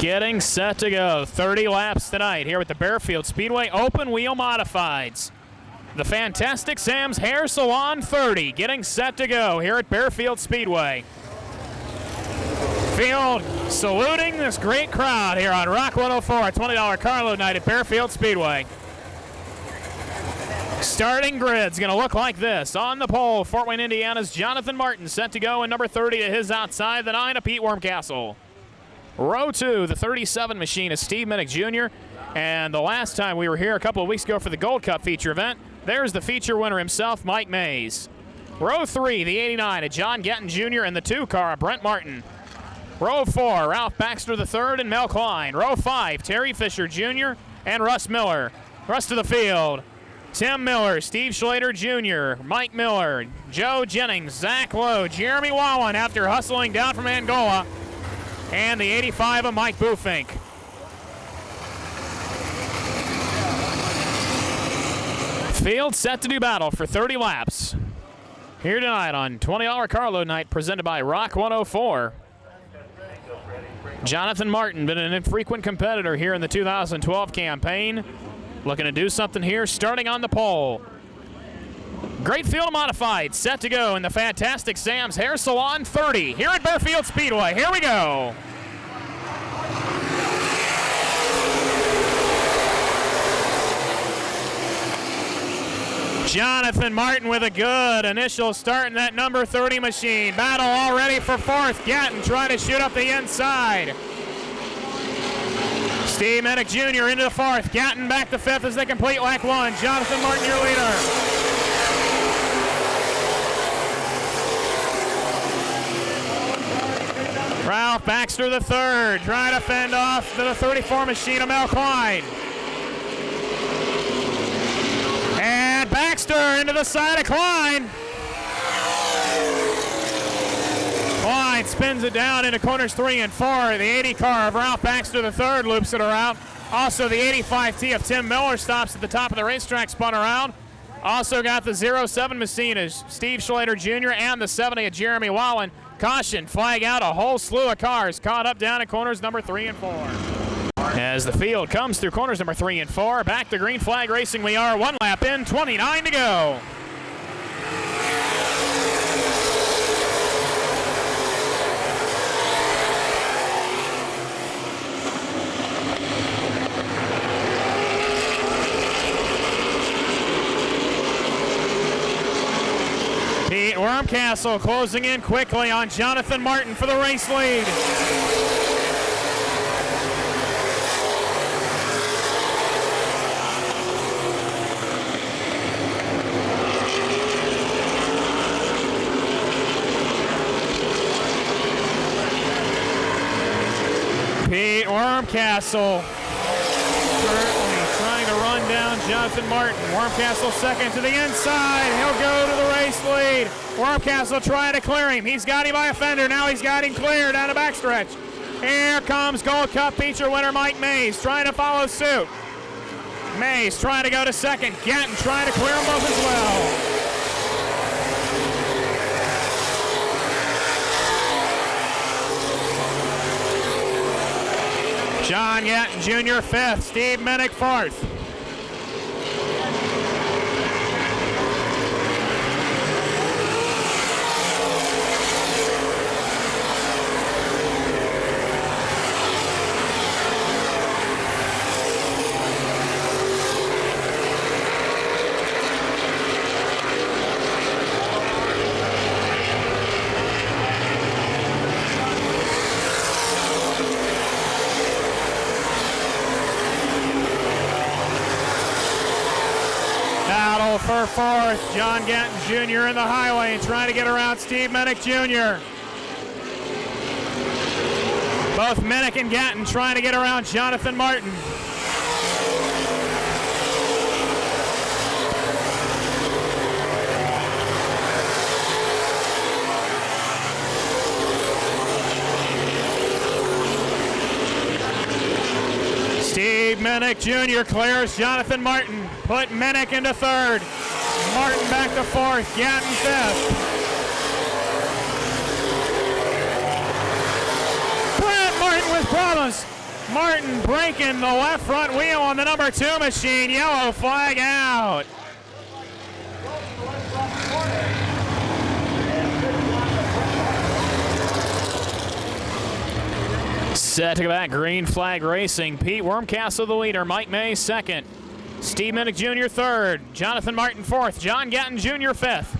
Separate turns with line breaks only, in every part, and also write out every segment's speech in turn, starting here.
Getting set to go. 30 laps tonight here at the Baer Speedway Open Wheel Modifieds. The Fantastic Sam's Hair Salon 30 getting set to go here at Baer Speedway. Field saluting this great crowd here on Rock 104, $20 carload night at Baer Speedway. Starting grid's going to look like this. On the pole, Fort Wayne, Indiana's Jonathan Martin set to go in number 30 to his outside. The 9 of Pete Wormcastle. Row 2, the 37 machine is Steve Minnick Jr. And the last time we were here a couple of weeks ago for the Gold Cup feature event, there's the feature winner himself, Mike Mays. Row 3, the 89 of John Gatton Jr. and the 2 car of Brent Martin. Row 4, Ralph Baxter III and Mel Klein. Row 5, Terry Fisher Jr. and Russ Miller. Rest of the field, Tim Miller, Steve Schlater Jr., Mike Miller, Joe Jennings, Zach Lowe, Jeremy Wallen after hustling down from Angola, and the 85 of Mike Bufink. Field set to do battle for 30 laps here tonight on $20 carload night presented by Rock 104. Jonathan Martin, been an infrequent competitor here in the 2012 campaign. Looking to do something here, starting on the pole. Great field modified, set to go in the Fantastic Sam's Hair Salon 30 here at Baer Speedway. Here we go. Jonathan Martin with a good initial start in that number 30 machine. Battle already for fourth. Gatton trying to shoot up the inside. Steve Minnick Jr. into the fourth. Gatton back to fifth as they complete lap 1. Jonathan Martin, your leader. Ralph Baxter the third, trying to fend off to the 34 machine of Mel Klein. And Baxter into the side of Klein. Klein spins it down into corners 3 and 4. The 80 car of Ralph Baxter III loops it around. Also the 85T of Tim Miller stops at the top of the racetrack, spun around. Also got the 07 machine of Steve Schlater Jr. and the 70 of Jeremy Wallen. Caution, flag out, a whole slew of cars caught up down at corners number 3 and 4. As the field comes through corners number 3 and 4, back to green flag racing we are. 1 lap in, 29 to go. Pete Wormcastle closing in quickly on Jonathan Martin for the race lead. Pete Wormcastle certainly trying to run down Jonathan Martin. Wormcastle second to the inside. He'll go to the race lead. Wormcastle trying to clear him. He's got him by a fender. Now he's got him clear down the backstretch. Here comes Gold Cup feature winner Mike Mays trying to follow suit. Mays trying to go to second. Gatton trying to clear them both as well. John Gatton Jr. fifth, Steve Minnick fourth. Battle for fourth, John Gatton Jr. in the highway trying to get around Steve Minnick Jr. Both Minnick and Gatton trying to get around Jonathan Martin. Steve Minnick Jr. clears Jonathan Martin. Put Minnick into third. Martin back to fourth. Gatton fifth. Brent Martin with problems. Martin breaking the left front wheel on the number 2 machine. Yellow flag out. Set to go back, green flag racing. Pete Wormcastle the leader, Mike May second. Steve Minnick Jr. third, Jonathan Martin fourth, John Gatton Jr. fifth.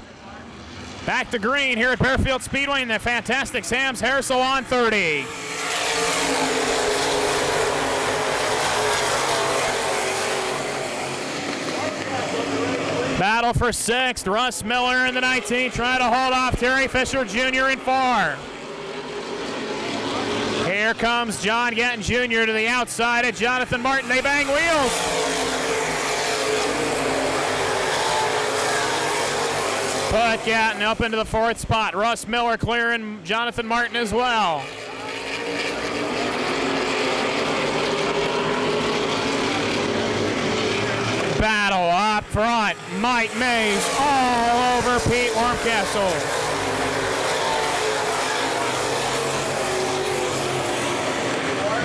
Back to green here at Bearfield Speedway in the fantastic Sam's Hair Salon 30. Battle for sixth, Russ Miller in the 19, trying to hold off Terry Fisher Jr. in 4. Here comes John Gatton Jr. to the outside of Jonathan Martin. They bang wheels. Put Gatton up into the 4th spot. Russ Miller clearing Jonathan Martin as well. Battle up front. Mike Mays all over Pete Wormcastle.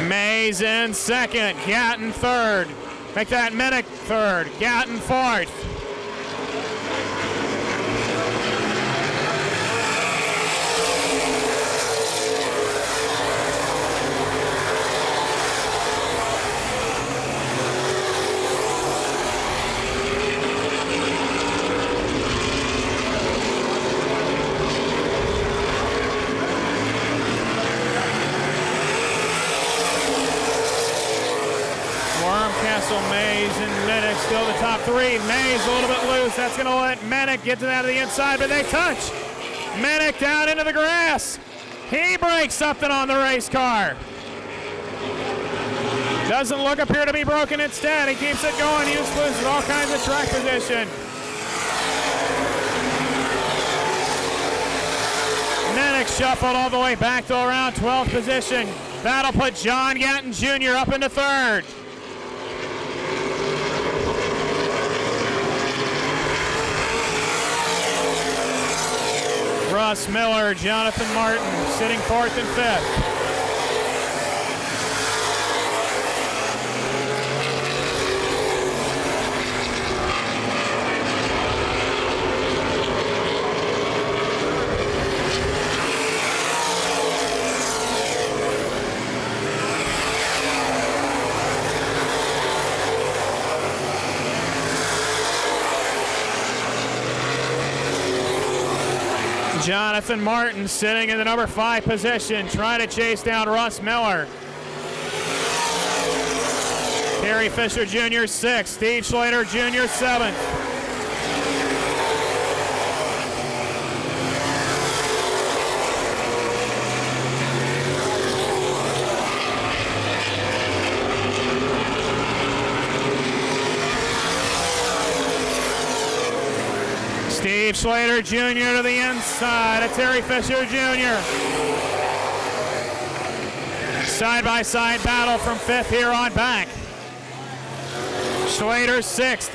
Mays in second, Gatton third. Make that Minnick third, Gatton fourth. Mays and Minnick still the top 3. Mays a little bit loose. That's going to let Minnick get to that of the inside, but they touch. Minnick down into the grass. He breaks something on the race car. Doesn't appear to be broken instead. He keeps it going. He just loses all kinds of track position. Minnick shuffled all the way back to around 12th position. That'll put John Gatton Jr. up into 3rd. Russ Miller, Jonathan Martin sitting 4th and 5th. Jonathan Martin sitting in the number 5 position, trying to chase down Russ Miller. Terry Fisher Jr. 6th, Steve Schlater Jr. 7th. Steve Schlater Jr. to the inside of Terry Fisher Jr. Side-by-side battle from 5th here on back. Schlater 6th.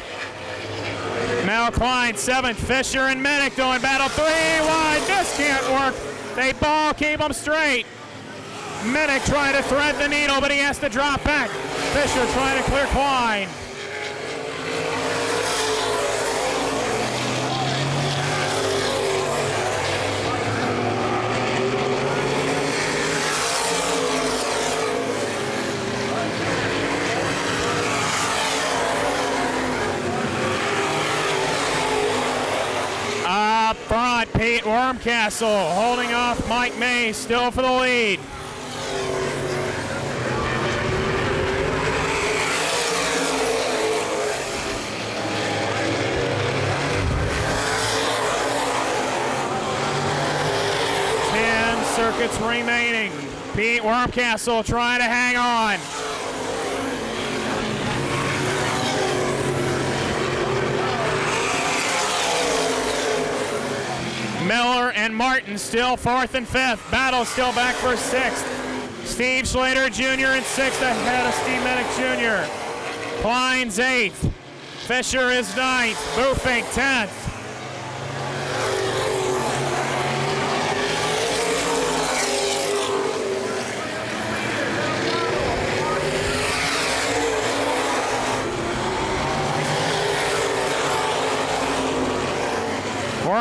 Mel Klein 7th. Fisher and Minnick doing battle 3 wide. This can't work. They ball keep them straight. Minnick trying to thread the needle, but he has to drop back. Fisher trying to clear Klein. Up front, Pete Wormcastle holding off Mike May, still for the lead. Circuits remaining. Pete Wormcastle trying to hang on. Miller and Martin still 4th and 5th. Battle still back for 6th. Steve Schlater Jr. in 6th ahead of Steve Minnick Jr. Klein's 8th. Fisher is 9th. Bufink 10th.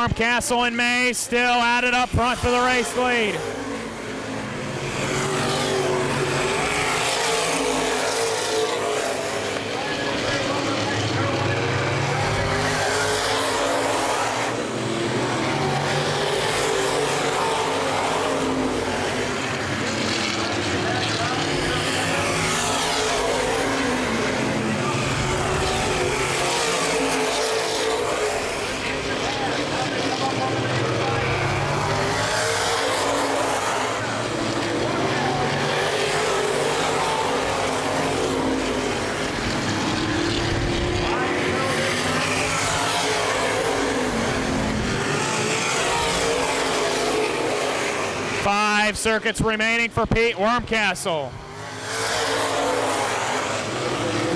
Wormcastle and Mays still at it up front for the race lead. Five circuits remaining for Pete Wormcastle.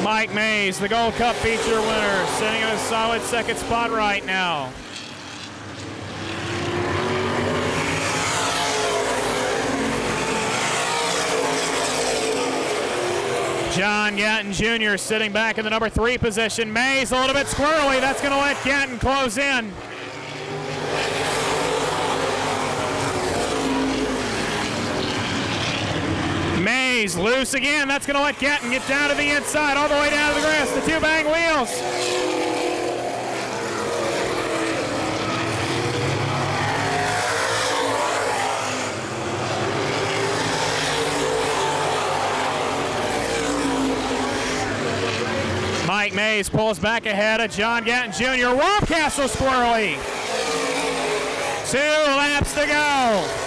Mike Mays, the Gold Cup feature winner, sitting in a solid second spot right now. John Gatton Jr. sitting back in the number 3 position. Mays a little bit squirrely. That's going to let Gatton close in. Mays loose again. That's going to let Gatton get down to the inside, all the way down to the grass. The 2 bang wheels. Mike Mays pulls back ahead of John Gatton Jr. Wormcastle squirrely. 2 laps to go.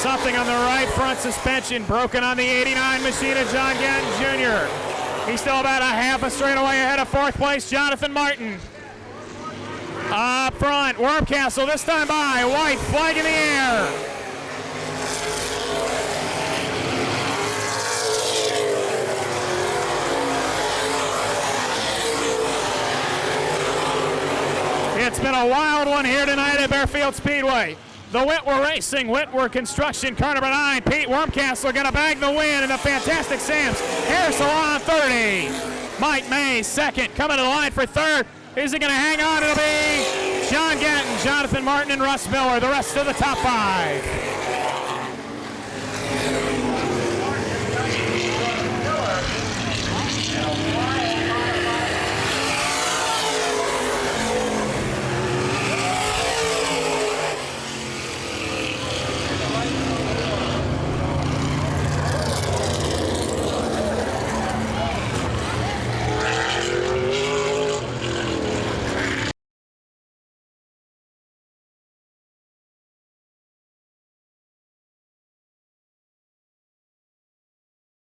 Something on the right front suspension, broken on the 89 machine of John Gatton Jr. He's still about a half a straightaway ahead of 4th place, Jonathan Martin. Up front, Wormcastle this time by, white flag in the air. It's been a wild one here tonight at Baer Speedway. The Whitwer Racing, Whitwer Construction, car number 9, Pete Wormcastle going to bag the win in the Fantastic Sam's Hair Salon 30. Mike Mays second, coming to the line for third. Is he going to hang on? It'll be John Gatton, Jonathan Martin, and Russ Miller, the rest of the top 5.